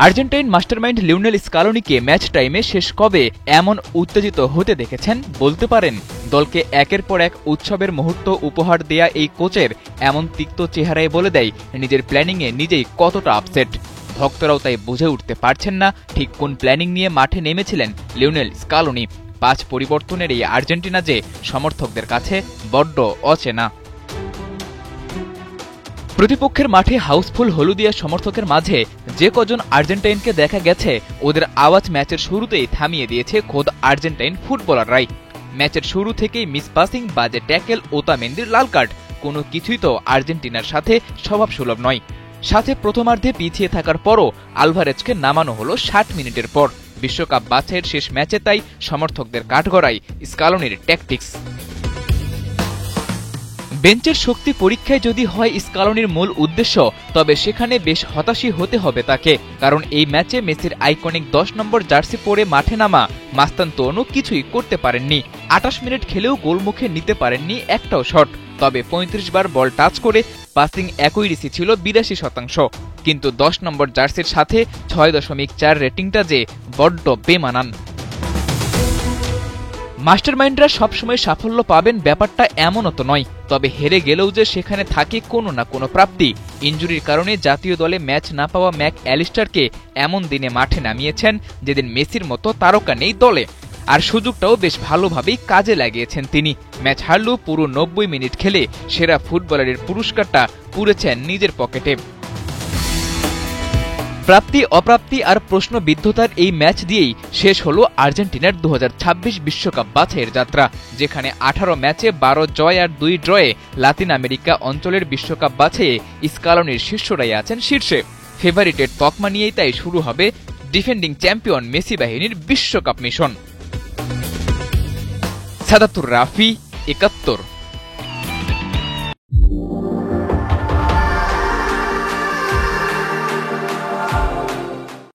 Argentine mastermind Lionel স্কালোনিকে match টাইমে শেষ কবে এমন উত্তেজিত হতে দেখেছেন বলতে পারেন? দলকে একের পর এক উৎসবের মুহূর্ত উপহার দেয়া এই কোচের এমন তিক্ত চেহারায় বলে দেয় নিজের প্ল্যানিংয়ে নিজেই কতটা আপসেট। ভক্তরাও তাই বুঝে উঠতে পারছেন না ঠিক কোন প্ল্যানিং নিয়ে মাঠে নেমেছিলেন লিওনেল স্কালোনি। ৫ পরিবর্তনের এই আর্জেন্টিনা যে সমর্থকদের কাছে বড্ড অচেনা। প্রতিপক্ষের মাঠে হাউসফুল হলুদিয়া সমর্থকের মাঝে যে কজন আর্জেন্টাইনকে দেখা গেছে ওদের আওয়াজ ম্যাচের শুরুতেই থামিয়ে দিয়েছে খোদ আর্জেন্টাইন ফুটবলাররাই। ম্যাচের শুরু থেকেই মিস পাসিং, বাজে ট্যাকেল, ওতামেন্দির লাল কার্ড, কোনো কিছুই তো আর্জেন্টিনার সাথে স্বভাবসুলভ নয়। সাথে প্রথমার্ধে পিছিয়ে থাকার পরও আলভারেজকে নামানো হলো ৬০ মিনিটের পর। বিশ্বকাপ বাছাইয়ের শেষ ম্যাচে তাই সমর্থকদের কাঠগড়ায় স্কালোনির ট্যাকটিক্স। বেঞ্চের শক্তি পরীক্ষায় যদি হয় স্কালোনির মূল উদ্দেশ্য, তবে সেখানে বেশ হতাশই হতে হবে তাকে। কারণ এই ম্যাচে মেসির আইকনিক ১০ নম্বর জার্সি পরে মাঠে নামা মাস্তানতুয়ানো কিছুই করতে পারেননি। ২৮ মিনিট খেলেও গোলমুখে নিতে পারেননি একটাও শট। তবে ৩৫ বার বল টাচ করে পাসিং অ্যাকুইরেসি ছিল ৮২%। কিন্তু ১০ নম্বর জার্সির সাথে ৬.৪ রেটিংটা যে বড্ড বেমানান। মাস্টারমাইন্ডরা সবসময় সাফল্য পাবেন ব্যাপারটা এমনও তো নয়, তবে হেরে গেলেও যে সেখানে থাকে কোনো না কোনো প্রাপ্তি। ইনজুরির কারণে জাতীয় দলে ম্যাচ না পাওয়া ম্যাক অ্যালিস্টারকে এমন দিনে মাঠে নামিয়েছেন যেদিন মেসির মতো তারকা নেই দলে, আর সুযোগটাও বেশ ভালোভাবেই কাজে লাগিয়েছেন তিনি। ম্যাচ হারলেও পুরো ৯০ মিনিট খেলে সেরা ফুটবলারের পুরস্কারটা পুরেছেন নিজের পকেটে। প্রাপ্তি অপ্রাপ্তি আর প্রশ্নবিদ্ধতার এই ম্যাচ দিয়েই শেষ হলো আর্জেন্টিনার ২০২৬ বিশ্বকাপ বাছাইয়ের যাত্রা, যেখানে ১৮ ম্যাচে ১২ জয় আর ২ ড্রয়ে লাতিন আমেরিকা অঞ্চলের বিশ্বকাপ বাছাইয়ে স্কালোনির শিষ্যরাই আছেন শীর্ষে। ফেভারিটের তকমা নিয়েই তাই শুরু হবে ডিফেন্ডিং চ্যাম্পিয়ন মেসি বাহিনীর বিশ্বকাপ মিশন। সাদাতুর রাফি, ৭১।